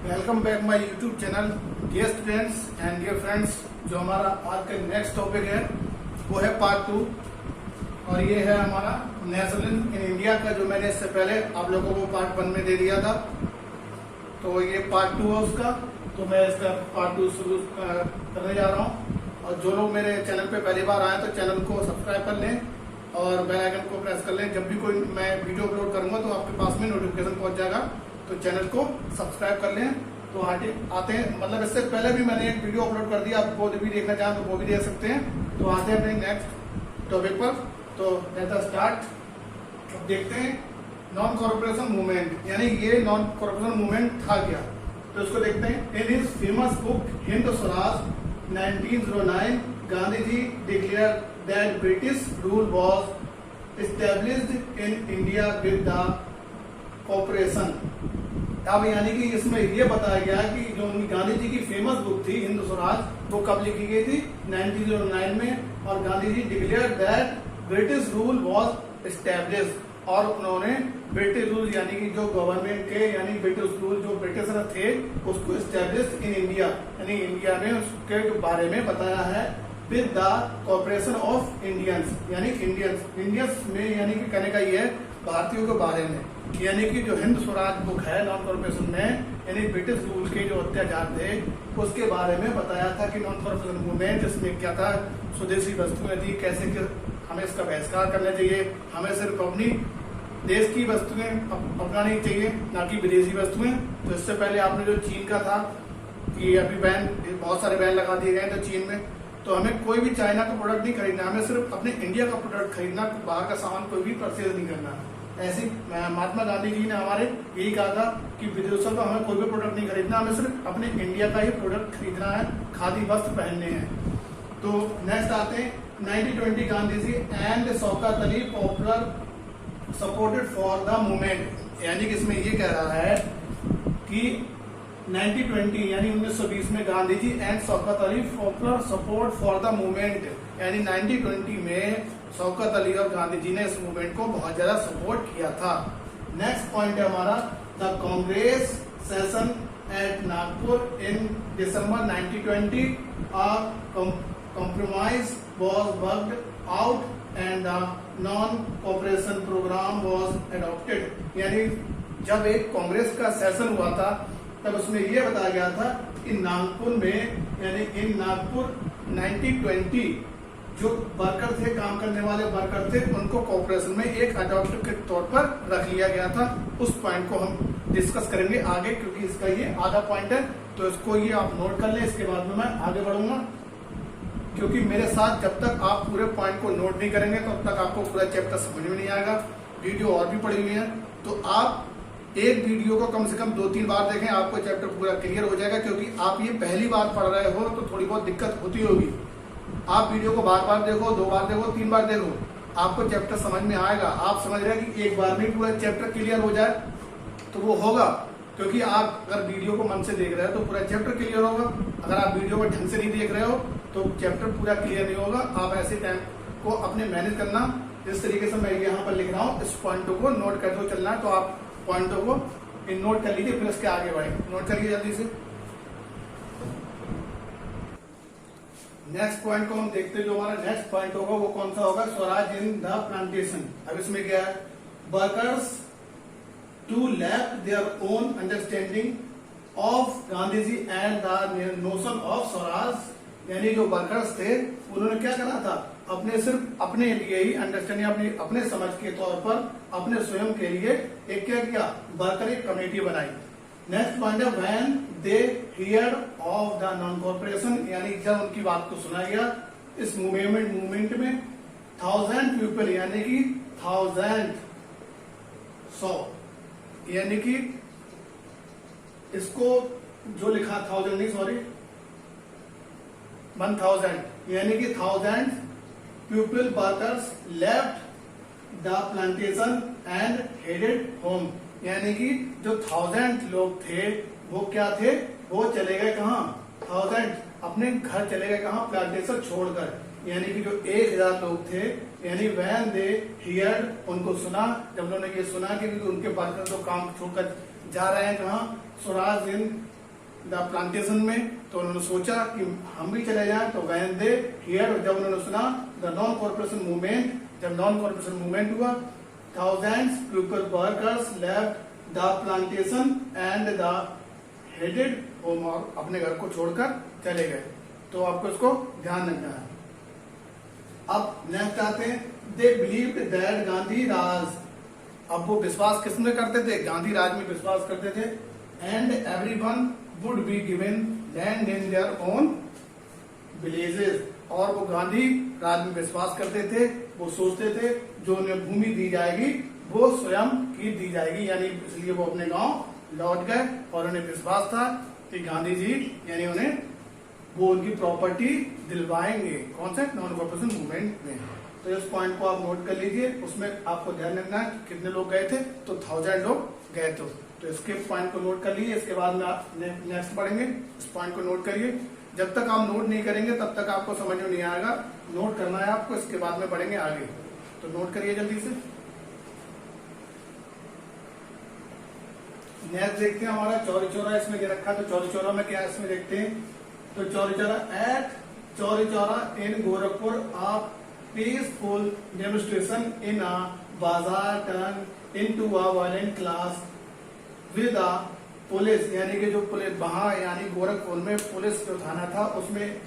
Welcome back my YouTube channel dear students and dear friends. जो हमारा आज का नेक्स्ट टॉपिक है वो है पार्ट 2 और ये है हमारा नेशनल इन इंडिया का, जो मैंने इससे पहले आप लोगों को पार्ट 1 में दे दिया था। तो ये पार्ट 2 है उसका, तो मैं इसका पार्ट 2 शुरू करने जा रहा हूँ। और जो लोग मेरे चैनल पे पहली बार आए तो चैनल को सब्सक्राइब कर लें और बेल आइकन को प्रेस कर लें। जब भी कोई मैं वीडियो अपलोड करूंगा तो आपके पास में नोटिफिकेशन पहुंच जाएगा, तो चैनल को सब्सक्राइब कर लें। तो आते हैं, मतलब इससे पहले भी मैंने एक वीडियो अपलोड कर दिया, आप वो भी देखना चाहें तो वो भी देख सकते हैं। तो आते हैं अपने नेक्स्ट टॉपिक पर। तो लेट अस स्टार्ट। अब देखते हैं नॉन कॉर्पोरेशन मूवमेंट, यानी ये नॉन कॉर्पोरेशन मूवमेंट था क्या, तो इसको देखते हैं। In his famous book Hind Swaraj 1909 Gandhi ji declare that British rule was established in India with the corporation. अब यानी कि इसमें यह बताया गया कि जो उनकी गांधी जी की फेमस बुक थी हिंद स्वराज, वो कब लिखी गई थी 1909 में। और Gandhi ji declare that British rule was established, और उन्होंने ब्रिटिश रूल यानी कि जो गवर्नमेंट के यानी ब्रिटिश रूल जो ब्रिटिशर थे उसको एस्टेब्लिश इन इंडिया, यानी इंडिया में उसके बारे में बताया है with the corporation of Indians, यानी इंडियंस में, यानी कि कहने का ये है भारतीयों के बारे में। यानी कि जो हिंद स्वराज बुक है नॉन कॉर्पोरेशन में, यानी ब्रिटिश रूल के जो अत्याचार थे उसके बारे में बताया था कि नॉन कॉर्पोरेशन मूवमेंट इसमें क्या था, स्वदेशी वस्तुएं थी, कैसे कि हमें इसका बहिष्कार करना चाहिए, हमें सिर्फ अपनी देश की वस्तुएं अपनानी चाहिए, ना कि विदेशी वस्तुएं। तो इससे पहले आपने जो चीन का था कि अभी बैन, बहुत सारे बैन लगा दिए गए थे चीन में, तो हमें कोई भी चाइना का प्रोडक्ट नहीं खरीदना, हमें सिर्फ अपने इंडिया का प्रोडक्ट खरीदना, बाहर का सामान कोई भी परचेज नहीं करना। ऐसी महात्मा गांधी जी ने हमारे यही कहा था कि विदेशों का हमें कोई भी प्रोडक्ट नहीं खरीदना, हमें सिर्फ अपने इंडिया का ही प्रोडक्ट खरीदना है, खादी वस्त्र पहनने हैं। तो नेक्स्ट आते हैं 1920 Gandhi ji and Shaukat Ali popular supported for the movement, यानी कि इसमें ये कह रहा है कि 1920 यानी 1920 में Gandhi ji and Shaukat Ali popular support for the movement, यानी 1920 में शौकत अली और गांधी जी ने इस मूवमेंट को बहुत ज्यादा सपोर्ट किया था। नेक्स्ट पॉइंट है हमारा the Congress session at Nagpur in December 1920 a compromise was worked out and the non-cooperation program was adopted, यानी जब एक कांग्रेस का सेशन हुआ था तब उसमें यह बताया गया था कि नागपुर में, यानी इन नागपुर 1920 जो वर्कर थे, काम करने वाले वर्कर थे, उनको कॉर्पोरेशन में एक अडॉप्ट के तौर पर रख लिया गया था। उस पॉइंट को हम डिस्कस करेंगे आगे, क्योंकि इसका ये आधा पॉइंट है, तो इसको ये आप नोट कर लें। इसके बाद में मैं आगे बढ़ूंगा, क्योंकि मेरे साथ जब तक आप पूरे पॉइंट को नोट नहीं करेंगे तब तक आपको पूरा चैप्टर समझ में नहीं आएगा। वीडियो और भी पड़ी हुई है, तो आप एक वीडियो को कम से कम 2-3 बार देखें, आपको चैप्टर पूरा क्लियर हो जाएगा। क्योंकि आप ये पहली बार पढ़ रहे हो तो थोड़ी बहुत दिक्कत होती होगी। आप वीडियो को बार बार देखो, 2 बार देखो, 3 बार देखो, आपको चैप्टर समझ में आएगा। आप समझ रहे हैं कि एक बार में पूरा चैप्टर क्लियर हो जाए तो वो होगा, क्योंकि आप अगर वीडियो को मन से देख रहे हो तो पूरा चैप्टर क्लियर होगा। अगर आप वीडियो को ढंग से नहीं देख रहे हो तो चैप्टर पूरा क्लियर नहीं होगा। आप ऐसे टाइम को अपने मैनेज करना, जिस तरीके से मैं यहाँ पर लिख रहा हूँ, इस पॉइंटों को नोट करते चलना है। तो आप पॉइंटों को नोट कर लीजिए, फिर इसके आगे बढ़ेंगे। नोट करिए जल्दी से। नेक्स्ट पॉइंट को हम देखते हैं। जो हमारा नेक्स्ट पॉइंट होगा वो कौन सा होगा, स्वराज इन द प्लांटेशन। अब इसमें क्या है, workers to left their own understanding of Gandhi ji and the notion of Swaraj, यानी जो वर्कर्स थे उन्होंने क्या करा था, अपने सिर्फ अपने लिए ही अंडरस्टैंडिंग, अपने समझ के तौर पर अपने स्वयं के लिए एक क्या किया, वर्कर एक कमेटी बनाई। नेक्स्ट पॉइंट है when they hear of the non corporation, यानी जब उनकी बात को सुना गया। इस मूवमेंट में 1000 पीपल, यानी कि 1000 100, यानी कि इसको जो लिखा 1000 नहीं, सॉरी 1000, यानी कि 1000 people workers left the plantation and headed home, यानी कि जो 1000 लोग थे वो क्या थे, वो चले गए कहाँ, 1000 अपने घर चले गए कहाँ, प्लांटेशन छोड़कर। यानी कि जो 1000 लोग थे, यानी व्हेन दे हियर, उनको सुना, जब उन्होंने ये सुना कि उनके वर्कर तो काम छोड़कर जा रहे हैं कहाँ, स्वराज इन द प्लांटेशन में। तो उन्होंने सोचा कि हम भी चले जाएं, तो व्हेन दे हियर, जब उन्होंने सुना द नॉन कॉर्पोरेशन मूवमेंट, जब नॉन कॉर्पोरेशन मूवमेंट हुआ, thousands people workers left the plantation and the headed home, और अपने घर को छोड़कर चले गए। तो आपको इसको ध्यान रखना है। अब नेक्स्ट आते हैं, दे बिलीव्ड दैट गांधी राज, अब वो विश्वास किसमें करते थे? गांधी राज में विश्वास करते थे। And everyone would be given land in their own villages, और वो गांधी राज में विश्वास करते थे, वो सोचते थे जो उन्हें भूमि दी जाएगी वो स्वयं की दी जाएगी, यानी इसलिए वो अपने गांव लौट गए और उन्हें विश्वास था कि गांधी जी यानी उन्हें वो उनकी प्रॉपर्टी दिलवाएंगे। कौन से? नॉन कॉर्पोरेशन मूवमेंट में। तो इस पॉइंट को आप नोट कर लीजिए। उसमें आपको ध्यान रखना है कि कितने लोग गए थे, तो 1000 लोग गए थे। तो इसके पॉइंट को नोट कर लीजिए। इसके बाद में आप नेक्स्ट पढ़ेंगे, इस पॉइंट को नोट करिए। जब तक आप नोट नहीं करेंगे तब तक आपको समझ में नहीं आएगा। नोट करना है आपको, इसके बाद में पढ़ेंगे आगे। तो नोट करिए जल्दी से। नेक्स्ट देखते हैं हमारा चौरी चौरा इसमें दे रखा है। तो चौरी चौरा में क्या इसमें देखते हैं, तो चौरी चौरा एट चौरी चौरा इन गोरखपुर आ पीसफुल डेमोन्स्ट्रेशन इन अ बाजार turn into a violent class with a police, यानी कि जो पुलिस वहां यानी गोरखपुर में पुलिस जो थाना था उसमें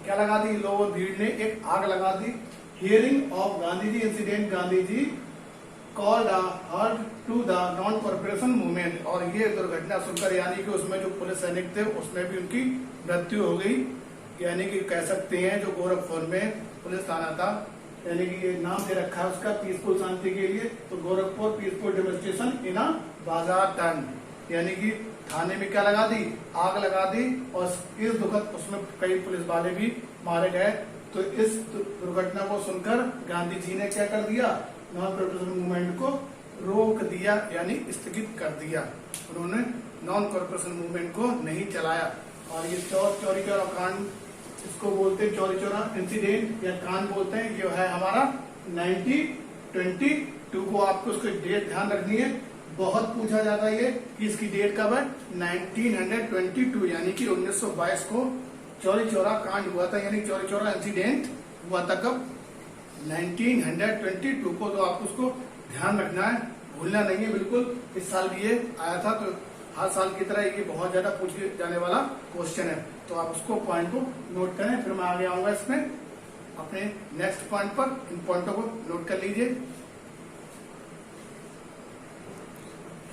क्या लगा दी, लोगों भीड़ ने एक आग लगा दी। Hearing of Gandhi ji incident, Gandhi ji called a halt to the non cooperation movement, और ये दुर्घटना सुनकर यानी कि उसमें जो पुलिस सैनिक थे उसमें भी उनकी मृत्यु हो गई। यानी कि कह सकते हैं जो गोरखपुर में पुलिस थाना था, यानी कि ये नाम दे रखा है उसका पीसफुल शांति के लिए, तो गोरखपुर पीसफुल डेमोन्स्ट्रेशन इन अ बाजार टर्न, यानी कि थाने में क्या लगा दी, आग लगा दी, और इस दुखद उसमें कई पुलिस वाले भी मारे गए। तो इस दुर्घटना को सुनकर गांधी जी ने क्या कर दिया, नॉन कॉर्पोरेशन मूवमेंट को रोक दिया, यानी स्थगित कर दिया। उन्होंने नॉन कॉर्पोरेशन मूवमेंट को नहीं चलाया। और ये चौरी चौरा कांड इसको बोलते हैं, चौरी चौरा इंसिडेंट या कांड बोलते हैं। ये है हमारा 1922 को, आपको उसकी डेट ध्यान रखनी है, बहुत पूछा जाता है ये कि इसकी डेट कब है, 1922 यानी कि 1922 को चौरी चौरा कांड हुआ था, यानी चौरी चौरा इंसिडेंट हुआ था कब, 1922 को। तो आपको उसको ध्यान रखना है, भूलना नहीं है बिल्कुल। इस साल भी ये आया था, तो हर साल की तरह ये बहुत ज्यादा पूछे जाने वाला क्वेश्चन है। तो आप उसको पॉइंट को नोट करें, फिर मैं आगे आऊंगा इसमें अपने नेक्स्ट पॉइंट पर। इन पॉइंटों को नोट कर लीजिए।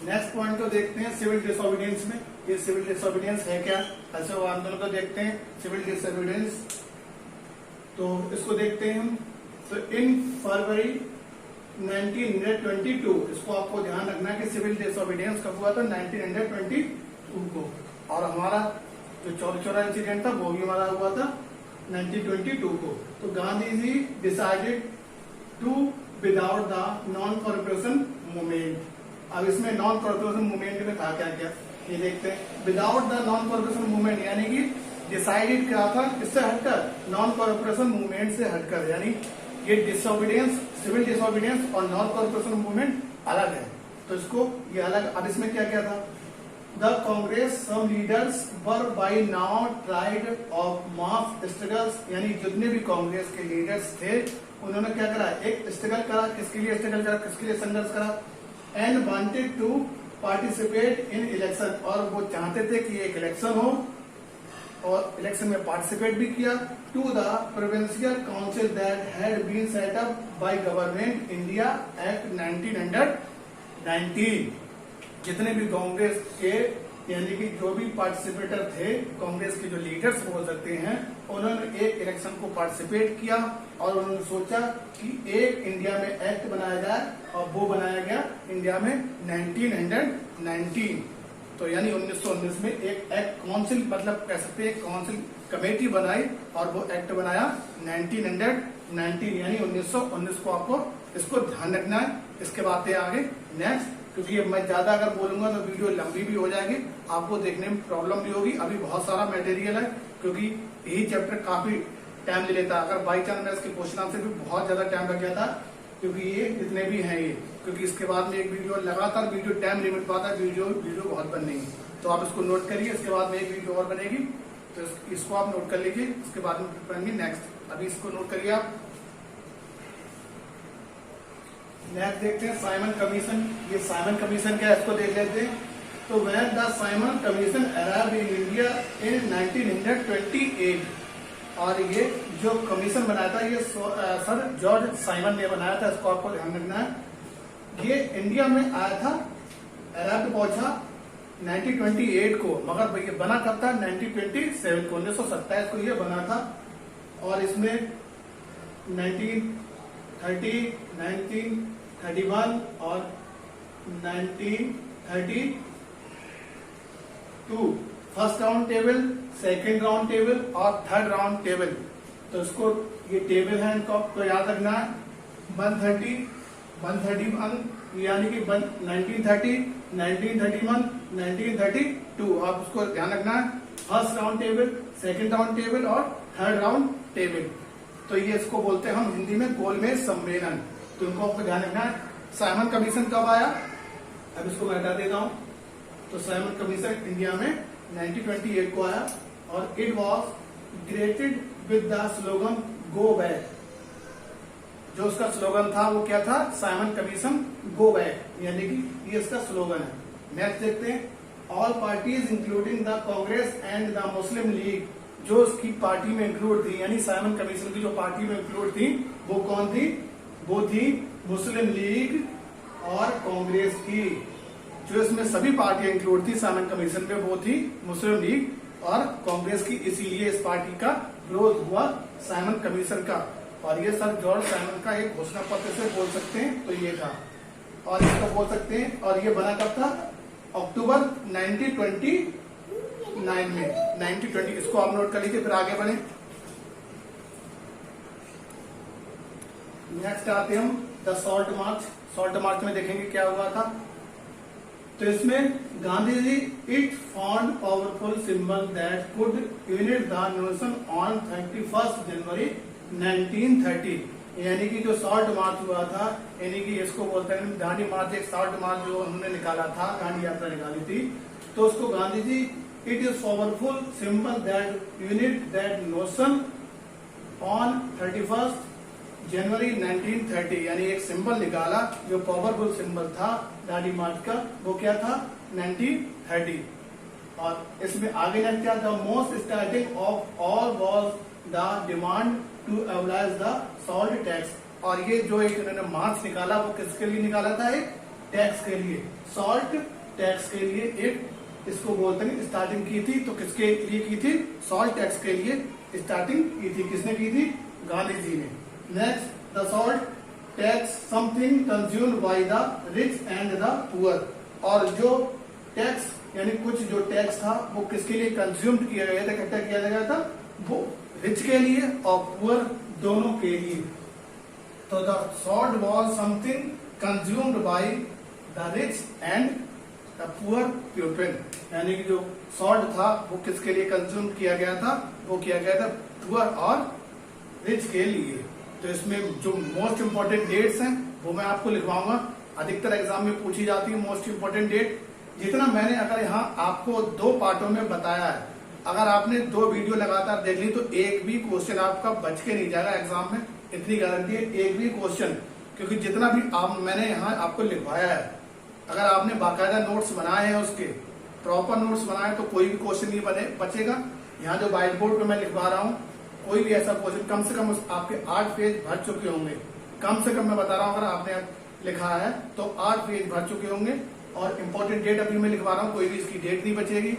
नेक्स्ट पॉइंट को देखते हैं सिविल डिसोबीडियंस में। ये सिविल डिसोबीडियंस है क्या, ऐसे आंदोलन को देखते हैं सिविल डिसोबीडियंस। तो इसको देखते हैं हम। तो इन फरवरी 1922, इसको आपको ध्यान रखना है कि सिविल डिसोबीडियंस कब हुआ था, 1922 को। और हमारा जो चौरी चौरा इंसिडेंट था वो भी हमारा हुआ था 1922 को। तो Gandhi ji decided to without the non cooperation movement. अब इसमें नॉन कॉर्पोरेशन मूवमेंट में था क्या क्या, ये देखते हैं। Without the non cooperation movement यानी कि डिसाइडेड क्या था, इससे हटकर, नॉन कॉर्पोरेशन मूवमेंट से हटकर, यानी ये डिसोबीडियंस, सिविल डिसोबीडियंस और नॉन कॉर्पोरेशन मूवमेंट अलग है। तो इसको ये अलग। अब इसमें क्या क्या था, the Congress some leaders were by now tried of mass struggles, यानी जितने भी कांग्रेस के लीडर्स थे उन्होंने क्या करा, एक स्ट्रगल करा। किसके लिए स्ट्रगल करा, किसके लिए संघर्ष करा, and wanted to participate in election, और वो चाहते थे कि एक इलेक्शन हो और इलेक्शन में पार्टिसिपेट भी किया। To the provincial council that had been set up by government India act 1919। जितने भी कांग्रेस के यानी कि जो भी पार्टिसिपेटर थे, कांग्रेस के जो लीडर्स बोल सकते हैं, उन्होंने एक इलेक्शन को पार्टिसिपेट किया और उन्होंने सोचा कि एक इंडिया में एक्ट बनाया जाए, और वो बनाया गया इंडिया में 1919। तो यानी 1919 में एक एक्ट काउंसिल, मतलब कह सकते हैं काउंसिल कमेटी बनाई और वो एक्ट बनाया 1919, यानी 1919 को। आपको इसको ध्यान रखना है। इसके बाद आगे नेक्स्ट, क्योंकि मैं ज्यादा अगर बोलूंगा तो वीडियो लंबी भी हो जाएगी, आपको देखने में प्रॉब्लम भी होगी। अभी बहुत सारा मटेरियल है, क्योंकि यही चैप्टर काफी टाइम ले लेता है। अगर बाई चांस मैं इसके क्वेश्चन आंसर भी बहुत ज्यादा टाइम लग जाता क्योंकि ये जितने भी हैं ये, क्योंकि इसके बाद में एक वीडियो लगातार वीडियो टाइम लिमिट पाता है, वीडियो बहुत बननी है, तो आप इसको नोट करिए। इसके बाद में एक वीडियो और बनेगी, तो इसको आप नोट कर लीजिए। इसके बाद में बनेंगे नेक्स्ट, अभी इसको नोट करिए आप। नेक्स्ट देखते हैं साइमन कमीशन। ये साइमन कमीशन क्या है, इसको देख लेते हैं। तो when the Simon commission arrived in India in 1928, और ये जो कमीशन बनाया था ये सर जॉर्ज साइमन ने बनाया था, इसको आपको ध्यान रखना है। ये इंडिया में आया था, अराइव्ड पहुंचा 1928 को, मगर ये बना कब था, 1927 को, 1927 को ये बना था। और इसमें 1930, 1931 और 1932 first round table, second round table और थर्ड राउंड टेबल। तो इसको ये टेबल है, इनको आपको याद रखना है। 130, 131 यानी कि 1930, 1931, 1932, आप उसको ध्यान रखना है। First round table, second round table और थर्ड राउंड टेबल। तो ये इसको बोलते हैं हम हिंदी में गोलमेज सम्मेलन। तो इनको आपको ध्यान रखना है। साइमन कमीशन कब आया, अब इसको मैं हटा देता हूं। तो साइमन कमीशन इंडिया में 1928 को आया, और it was greeted with the slogan go back. जो उसका स्लोगन था वो क्या था, साइमन कमीशन गो बैक, यानी कि ये इसका स्लोगन है। नेक्स्ट देखते हैं, all parties including the Congress and the Muslim league. जो उसकी पार्टी में इंक्लूड थी, यानी साइमन कमीशन की जो पार्टी में इंक्लूड थी वो कौन थी, वो थी मुस्लिम लीग और कांग्रेस की। जो इसमें सभी पार्टियां इंक्लूड थी साइमन कमीशन में, वो थी मुस्लिम लीग और कांग्रेस की। इसीलिए इस पार्टी का विरोध हुआ साइमन कमीशन का। और ये सर जॉर्ज साइमन का एक घोषणा पत्र से बोल सकते हैं, तो ये था। और इसको बोल सकते हैं, और ये बना कब था, अक्टूबर 1929 में, 1920। इसको आप नोट कर लीजिए, फिर आगे बढ़े। नेक्स्ट आते हैं हम the salt march. Salt march में देखेंगे क्या हुआ था। तो इसमें Gandhi ji it found powerful symbol that could unite the nation on 31 January 1930। यानी कि जो सॉल्ट मार्च हुआ था, यानी कि इसको बोलते हैं दांडी मार्च, एक सॉल्ट मार्च जो उन्होंने निकाला था, गांधी यात्रा निकाली थी। तो उसको Gandhi ji it is powerful symbol that unite that notion on 31 January 1930, यानी एक सिंबल निकाला जो पावरफुल सिंबल था दांडी मार्च का, वो क्या था 1930। और इसमें आगे नेक्स्ट क्या था, most starting of all was the demand to abolish the salt tax. और ये जो एक इन्होंने मार्च निकाला वो किसके लिए निकाला था, एक टैक्स के लिए, सॉल्ट टैक्स के लिए एक, इसको बोलते हैं स्टार्टिंग की थी। तो किसके लिए की थी, सॉल्ट टैक्स के लिए स्टार्टिंग की थी। किसने की थी, गांधी जी ने। Next, the salt tax something consumed by the rich and the poor. और जो टैक्स यानी कुछ जो टैक्स था वो किसके लिए कंज्यूम किया गया था, इकट्ठा किया गया था, वो रिच के लिए और पुअर दोनों के लिए। तो the salt was something consumed by the rich and the poor people. यानी कि जो सॉल्ट था वो किसके लिए कंज्यूम किया गया था, वो किया गया था पुअर और रिच के लिए। तो इसमें जो मोस्ट इंपोर्टेंट डेट्स हैं वो मैं आपको लिखवाऊंगा, अधिकतर एग्जाम में पूछी जाती है मोस्ट इंपोर्टेंट डेट। जितना मैंने अगर यहाँ आपको 2 पार्टों में बताया है, अगर आपने 2 वीडियो लगातार देख ली तो एक भी क्वेश्चन आपका बच के नहीं जाएगा एग्जाम में, इतनी गारंटी है, एक भी क्वेश्चन। क्योंकि जितना भी मैंने यहाँ आपको लिखवाया है, अगर आपने बाकायदा नोट्स बनाए हैं, उसके प्रॉपर नोट्स बनाए, तो कोई भी क्वेश्चन नहीं बचेगा। यहाँ जो व्हाइट बोर्ड पे मैं लिखवा रहा हूँ, कोई भी ऐसा क्वेश्चन कम से कम आपके 8 पेज भर चुके होंगे, कम से कम मैं बता रहा हूँ। अगर आपने लिखा है तो 8 पेज भर चुके होंगे। और इम्पोर्टेंट डेट अभी मैं लिखवा रहा हूँ, कोई भी इसकी डेट नहीं बचेगी,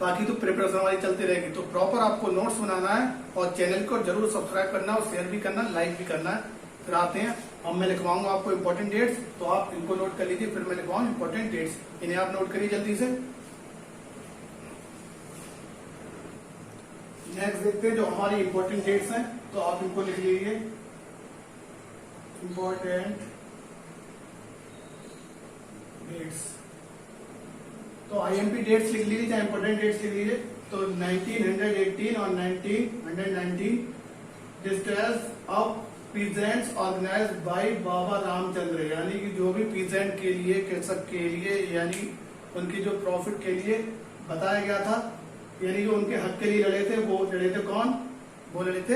बाकी तो प्रिपरेशन हमारी चलती रहेगी। तो प्रॉपर आपको नोट्स बनाना है और चैनल को जरूर सब्सक्राइब करना और शेयर भी करना, लाइक भी करना है। फिर आते हैं, अब मैं लिखवाऊंगा आपको इम्पोर्टेंट डेट्स, तो आप इनको नोट कर लीजिए, फिर मैं लिखवाऊंगा इम्पोर्टेंट डेट्स, इन्हें आप नोट करिए जल्दी से। नेक्स्ट देखते हैं जो हमारी इम्पोर्टेंट डेट्स हैं, तो आप इनको लिख लीजिए, इम्पोर्टेंट डेट्स। तो आईएमपी डेट्स लिख लीजिए, चाहे इम्पोर्टेंट डेट्स लिख लीजिए। तो 1918 और 1919 distress of peasants organise by Baba Ramchandra, यानी कि जो भी पीजेंट के लिए, कृषक के लिए, यानी उनकी जो प्रॉफिट के लिए बताया गया था, यानी जो उनके हक के लिए लड़े थे, वो लड़े थे कौन? वो लड़े थे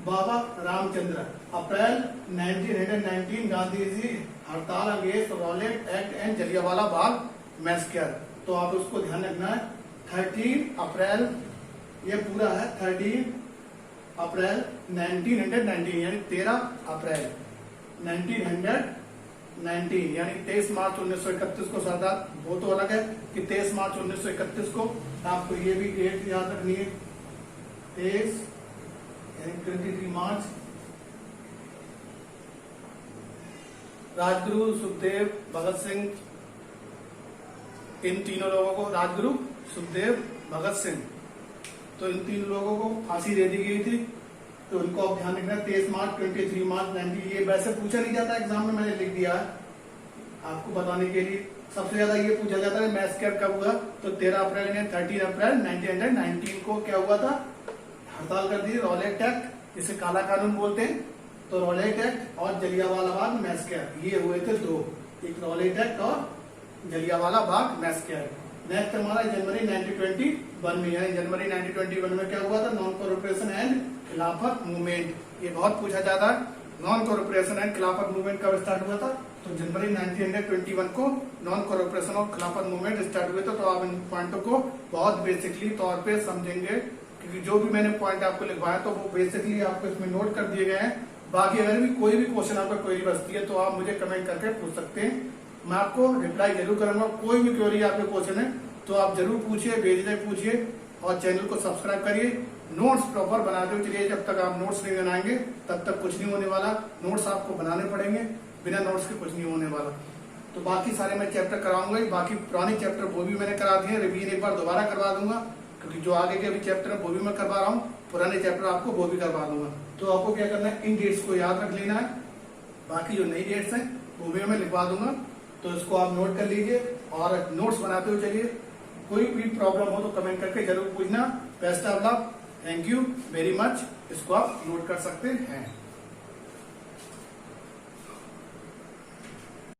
बाबा रामचंद्र। अप्रैल 1919 गांधी जी हड़ताल against Rowlatt act and Jallianwala Bagh massacre. तो आप उसको ध्यान रखना है। 13 अप्रैल, ये पूरा है 13 अप्रैल 1919, यानी 13 अप्रैल 1919, यानी 23 मार्च 1931 को सरदार, वो तो अलग है कि 23 मार्च 1931 को आपको ये भी डेट याद रखनी है। 23 यानी 23 मार्च राजगुरु सुखदेव भगत सिंह, इन तीनों लोगों को, राजगुरु सुखदेव भगत सिंह, तो इन तीन लोगों को फांसी दे दी गई थी। तो इनको आप ध्यान रखना। 23 मार्च 23 मार्च 90, ये वैसे पूछा नहीं जाता एग्जाम में, मैंने लिख दिया है आपको बताने के लिए। सबसे ज्यादा ये पूछा जाता है मैसेकर कब हुआ, तो 13 अप्रैल यानी 13 अप्रैल 1919 को क्या हुआ था? हड़ताल कर दी, रॉलेट एक्ट, इसे काला कानून बोलते हैं। तो रॉलेट एक्ट और जलियांवाला बाग मैसेकर, ये हुए थे दो, एक रॉलेट एक्ट और जलियांवाला बाग मैसेकर। नेक्स्ट हमारा जनवरी 1921 में, यानी जनवरी 1921 में क्या हुआ था? नॉन कॉर्पोरेशन एंड खिलाफत मूवमेंट, ये बहुत पूछा जाता है। नॉन कॉर्पोरेशन एंड खिलाफत मूवमेंट कब स्टार्ट हुआ था? तो जनवरी 1921 को नॉन कॉर्पोरेशन और खिलाफत मूवमेंट स्टार्ट हुए थे। तो आप इन पॉइंटों को बहुत बेसिकली तौर पे समझेंगे, क्योंकि जो भी मैंने पॉइंट आपको लिखवाया तो वो बेसिकली आपको इसमें नोट कर दिए गए हैं। बाकी अगर भी कोई भी क्वेश्चन आपका क्वेरी बचती है तो आप मुझे कमेंट करके पूछ सकते हैं, मैं आपको रिप्लाई जरूर करूंगा। कोई भी क्वेरी आपके क्वेश्चन है तो आप जरूर पूछिए, बेझिझक पूछिए, और चैनल को सब्सक्राइब करिए। नोट्स प्रॉपर बनाते हुए चलिए, जब तक आप नोट्स नहीं बनाएंगे तब तक कुछ नहीं होने वाला। नोट्स आपको बनाने पड़ेंगे, बिना नोट्स के कुछ नहीं होने वाला। तो बाकी सारे मैं चैप्टर कराऊंगा ही, बाकी पुराने चैप्टर वो भी मैंने करा दिए, रिवीजन एक बार दोबारा करवा दूंगा, क्योंकि जो आगे के अभी चैप्टर है वो भी मैं करवा रहा हूँ, पुराने चैप्टर आपको वो भी करवा दूंगा। तो आपको क्या करना है, इन डेट्स को याद रख लेना है। बाकी जो नई डेट्स हैं वो भी मैं लिखवा दूंगा, तो इसको आप नोट कर लीजिए और नोट्स बनाते हुए चलिए। कोई भी प्रॉब्लम हो तो कमेंट करके जरूर पूछना। Best of luck, thank you very much. इसको आप नोट कर सकते हैं।